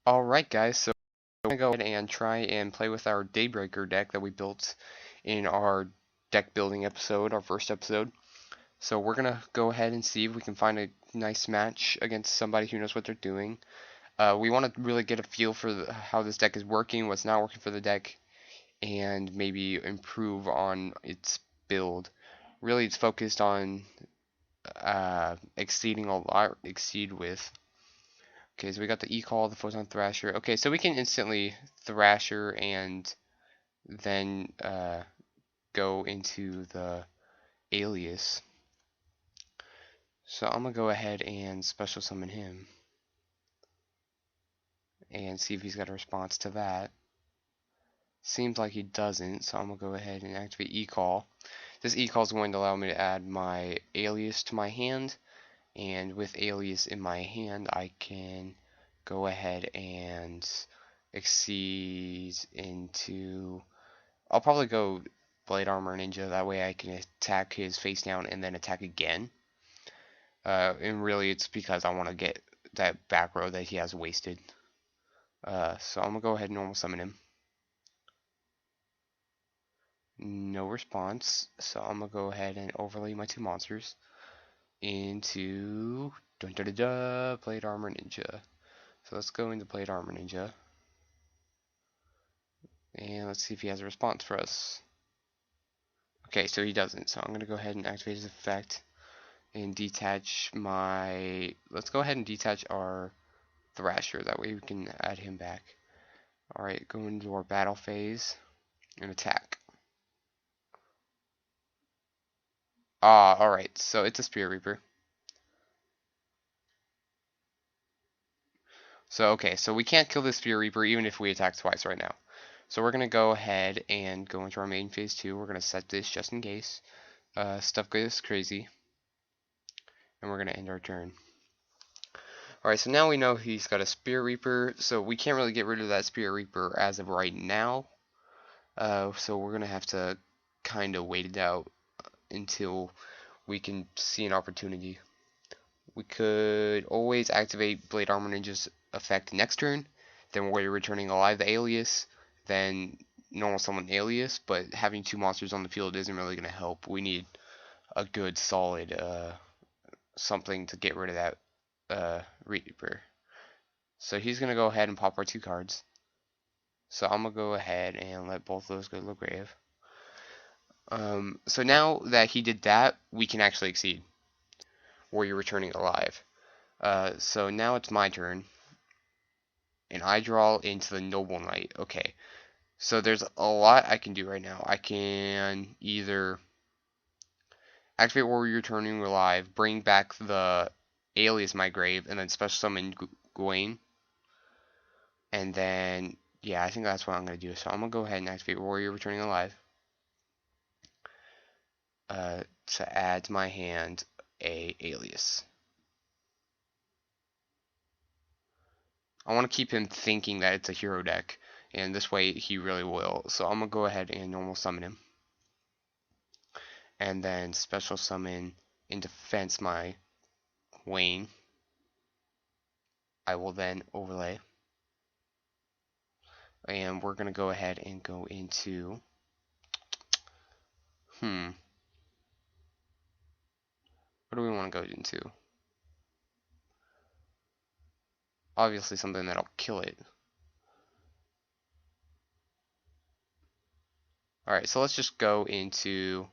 Alright guys, so we're going to go ahead and try and play with our Daybreaker deck that we built in our deck building episode, our first episode. So we're going to go ahead and see if we can find a nice match against somebody who knows what they're doing. We want to really get a feel for how this deck is working, what's not working for the deck, and maybe improve on its build. Really, it's focused on exceeding a lot, exceed with. Okay, so we got the E-Call, the Photon Thrasher. Okay, so we can instantly Thrasher and then go into the Alias. So I'm going to go ahead and special summon him and see if he's got a response to that. Seems like he doesn't, so I'm going to go ahead and activate E-Call. This E-Call is going to allow me to add my Alias to my hand, and with Alias in my hand, I can go ahead and exceed into... I'll probably go Blade Armor Ninja, that way I can attack his face down and then attack again. And really it's because I want to get that back row that he has wasted. So I'm going to go ahead and normal summon him. No response, so I'm going to go ahead and overlay my two monsters into Blade Armor Ninja. So let's go into Blade Armor Ninja. And let's see if he has a response for us. Okay, so he doesn't. So I'm going to go ahead and activate his effect and detach my... Let's go ahead and detach our Thrasher. That way we can add him back. Alright, go into our battle phase and attack. Alright, so it's a Spirit Reaper. So, okay, so we can't kill the Spirit Reaper even if we attack twice right now. So we're going to go ahead and go into our main phase 2. We're going to set this just in case. Stuff goes crazy. And we're going to end our turn. Alright, so now we know he's got a Spirit Reaper, so we can't really get rid of that Spirit Reaper as of right now. So we're going to have to kind of wait it out until we can see an opportunity. We could always activate Blade Armor Ninja's effect next turn, then we're returning alive the Alias, then normal summon Alias, but having two monsters on the field isn't really going to help. We need a good solid something to get rid of that Reaper. So he's going to go ahead and pop our two cards. So I'm going to go ahead and let both of those go to the grave. So now that he did that, we can actually exceed, where you're returning alive. So now it's my turn, and I draw into the Noble Knight. Okay, so there's a lot I can do right now. I can either activate Warrior Returning Alive, bring back the Alias my grave, and then special summon Gawain. And then, yeah, I think that's what I'm going to do. So I'm going to go ahead and activate Warrior Returning Alive to add to my hand a Alias. I want to keep him thinking that it's a hero deck, and this way he really will. So I'm going to go ahead and normal summon him. And then special summon in defense my Wayne. I will then overlay. And we're going to go ahead and go into... What do we want to go into? Obviously something that'll kill it. Alright, so let's just go into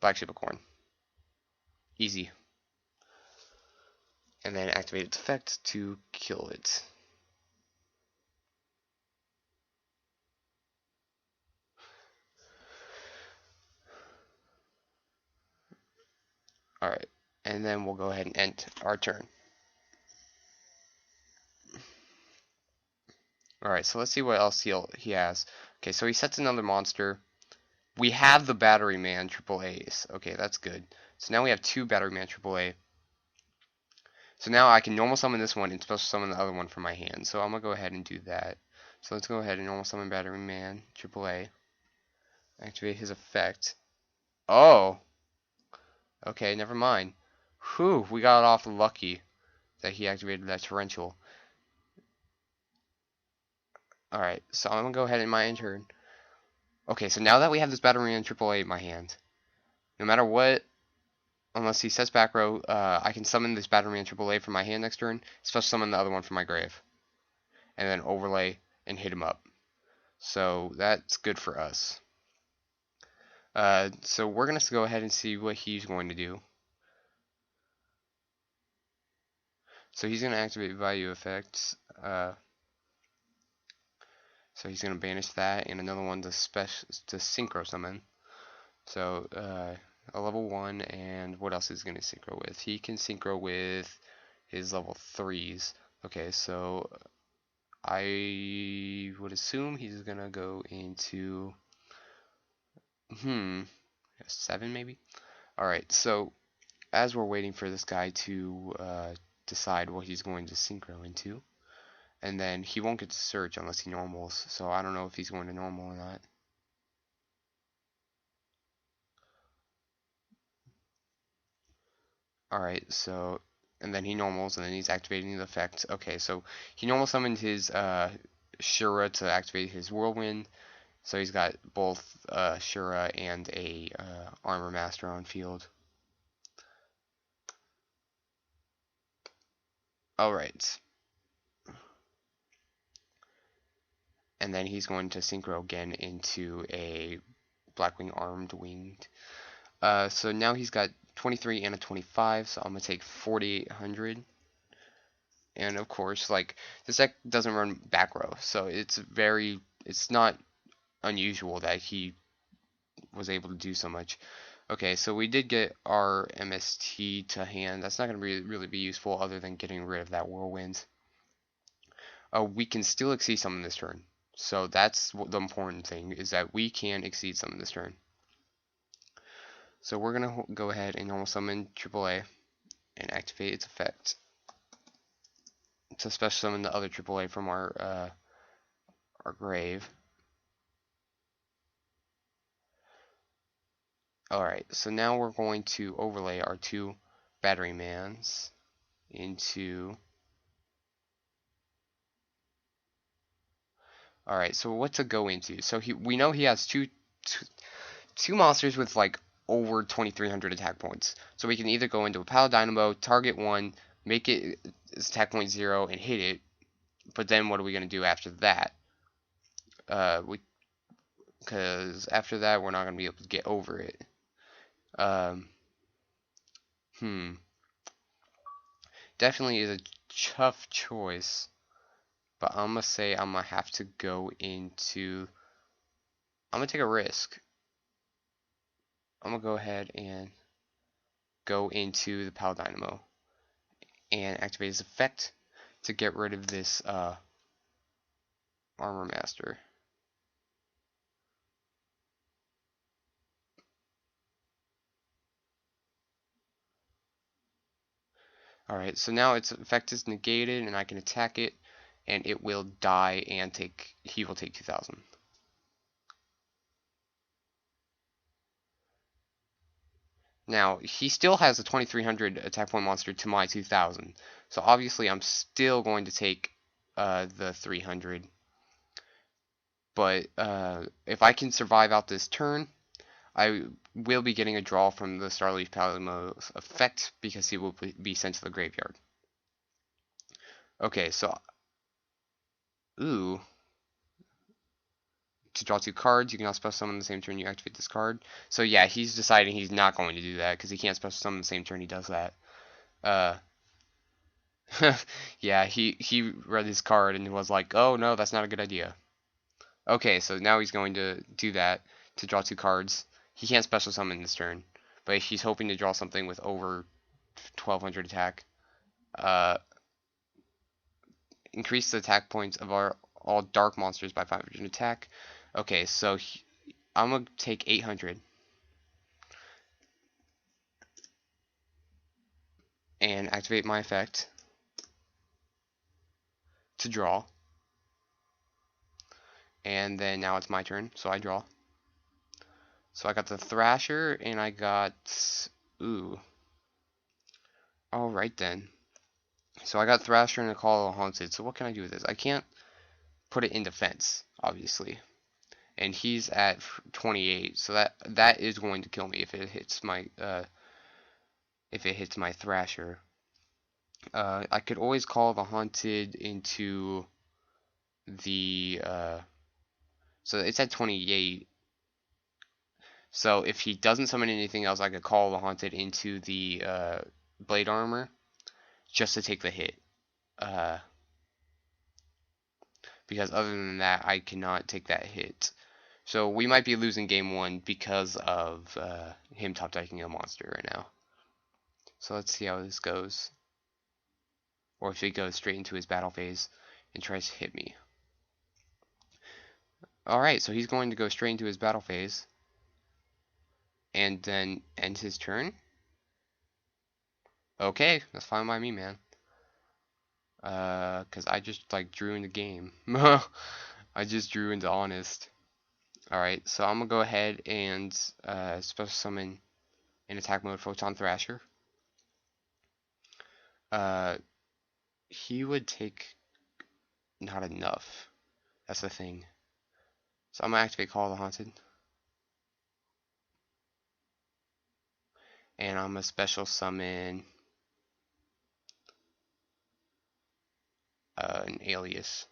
Black Ship of Corn. Easy. And then activate its effect to kill it. Alright, and then we'll go ahead and end our turn. Alright, so let's see what else he has. Okay, so he sets another monster. We have the Battery Man Triple A's. Okay, that's good. So now we have two Battery Man Triple A. So now I can normal summon this one and special summon the other one from my hand. So I'm going to go ahead and do that. So let's go ahead and normal summon Battery Man Triple A. Activate his effect. Oh! Okay, never mind. Whew, we got off lucky that he activated that Torrential. Alright, so I'm gonna go ahead and my turn. Okay, so now that we have this Battle Arena AAA in my hand, no matter what, unless he sets back row, I can summon this Battle Arena AAA from my hand next turn, special summon the other one from my grave, and then overlay and hit him up. So that's good for us. So we're gonna go ahead and see what he's going to do. So he's gonna activate value effects. So he's gonna banish that and another one to synchro summon. So a level 1, and what else is he gonna synchro with? He can synchro with his level 3s. Okay, so I would assume he's gonna go into 7 maybe. All right, so as we're waiting for this guy to decide what he's going to synchro into, and then he won't get to search unless he normals, so I don't know if he's going to normal or not. Alright, so, and then he normals, and then he's activating the effect. Okay, so he normal summoned his Shura to activate his Whirlwind, so he's got both Shura and a Armor Master on field. Alright. And then he's going to synchro again into a Blackwing Armed Winged. So now he's got 23 and a 25, so I'm going to take 4,800. And of course, like, this deck doesn't run back row, so it's not unusual that he was able to do so much. Okay, so we did get our MST to hand. That's not going to really be useful other than getting rid of that Whirlwind. We can still exceed summon this turn. So that's the important thing, is that we can exceed summon this turn. So we're going to go ahead and normal summon AAA and activate its effect to special summon the other AAA from our grave. Alright, so now we're going to overlay our 2 battery mans into... Alright, so what to go into? So we know he has two monsters with like over 2,300 attack points. So we can either go into a Pal Dynamo, target one, make it its attack point 0, and hit it. But then what are we going to do after that? Because after that we're not going to be able to get over it. Definitely is a tough choice. But I'm going to say I'm going to have to go into... I'm going to take a risk. I'm going to go ahead and go into the Pal Dynamo and activate his effect to get rid of this Armor Master. Alright, so now its effect is negated and I can attack it and it will die and he will take 2,000. Now, he still has a 2,300 attack point monster to my 2,000. So obviously I'm still going to take the 300. But if I can survive out this turn, I will be getting a draw from the Starleaf Palimo's effect because he will be sent to the graveyard. Okay, so... Ooh. To draw 2 cards, you can also special summon the same turn you activate this card. So yeah, he's deciding he's not going to do that because he can't special summon the same turn he does that. Yeah, he read his card and was like, oh no, that's not a good idea. Okay, so now he's going to do that to draw 2 cards. He can't special summon this turn, but he's hoping to draw something with over 1,200 attack. Increase the attack points of all dark monsters by 500 attack. Okay, so I'm going to take 800. And activate my effect to draw. And then now it's my turn, so I draw. So I got the Thrasher, and I got... Ooh. Alright then. So I got Thrasher and a Call of the Haunted. So what can I do with this? I can't put it in defense, obviously. And he's at 28, so that is going to kill me if it hits my Thrasher. I could always call the Haunted into the so it's at 28. So if he doesn't summon anything else, I could call the Haunted into the Blade Armor just to take the hit. Because other than that, I cannot take that hit. So we might be losing game 1 because of him top decking a monster right now. So let's see how this goes. Or if he goes straight into his battle phase and tries to hit me. Alright, so he's going to go straight into his battle phase. And then end his turn. Okay, that's fine by me, man. Cause I just like drew in the game. I just drew into Honest. Alright, so I'm gonna go ahead and special summon in attack mode Photon Thrasher. He would take not enough. That's the thing. So I'm gonna activate Call of the Haunted. And I'm gonna special summon an alias.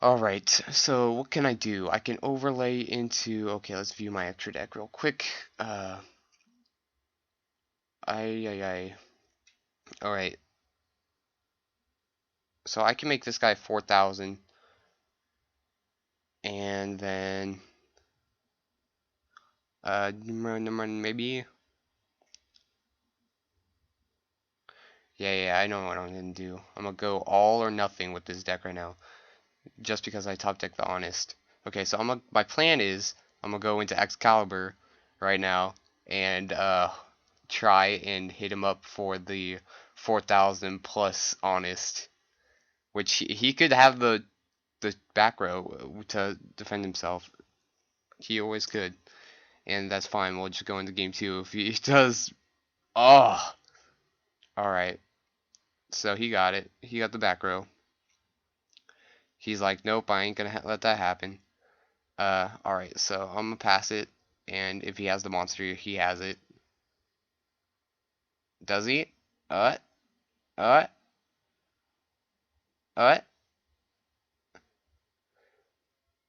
Alright, so what can I do? I can overlay into... Okay, let's view my extra deck real quick. Alright. So I can make this guy 4,000. And then... maybe... Yeah, I know what I'm gonna do. I'm gonna go all or nothing with this deck right now. Just because I top deck the Honest. Okay, so my plan is I'm gonna go into Excalibur right now and try and hit him up for the 4,000 plus Honest, which he could have the back row to defend himself. He always could, and that's fine. We'll just go into game 2 if he does. Oh, all right. So he got it. He got the back row. He's like, nope, I ain't gonna let that happen. Alright, so I'm gonna pass it, and if he has the monster, he has it. Does he? Uh?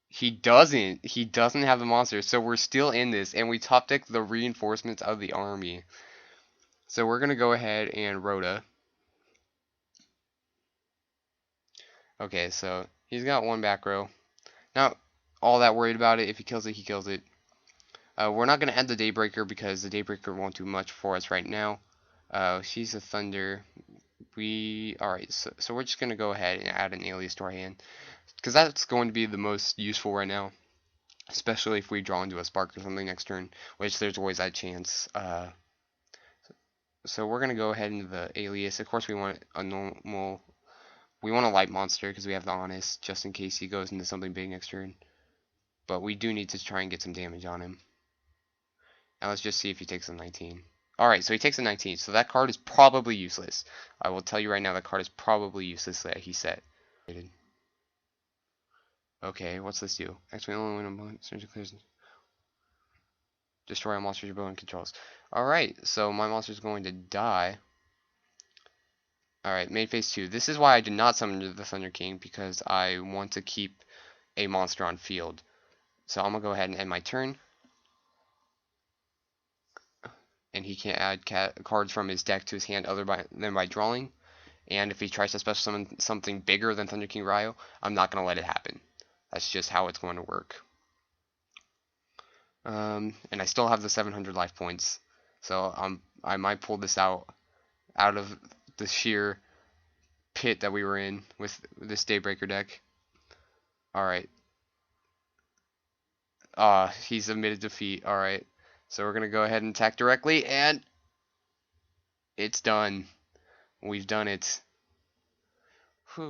He doesn't. He doesn't have the monster, so we're still in this, and we top deck the reinforcements of the army. So we're gonna go ahead and Rhoda. Okay, so he's got one back row. Not all that worried about it. If he kills it, he kills it. We're not going to end the Daybreaker because the Daybreaker won't do much for us right now. She's a Thunder. Alright, so we're just going to go ahead and add an alias to our hand. Because that's going to be the most useful right now. Especially if we draw into a Spark or something next turn. Which there's always that chance. So we're going to go ahead into the alias. Of course we want a normal... We want a light monster because we have the Honest, just in case he goes into something big next turn. But we do need to try and get some damage on him. Now let's just see if he takes a 19. Alright, so he takes a 19, so that card is probably useless. I will tell you right now, that card is probably useless that he set. Okay, what's this do? Actually, only when a monster clears... Destroy a monster your opponent controls. Alright, so my monster is going to die. Alright, main phase 2. This is why I did not summon the Thunder King, because I want to keep a monster on field. So I'm going to go ahead and end my turn. And he can't add cards from his deck to his hand other than by drawing. And if he tries to special summon something bigger than Thunder King Ryo, I'm not going to let it happen. That's just how it's going to work. And I still have the 700 life points. So I might pull this out of the sheer pit that we were in with this Daybreaker deck. Alright. He's admitted defeat. Alright. So we're going to go ahead and attack directly, and it's done. We've done it.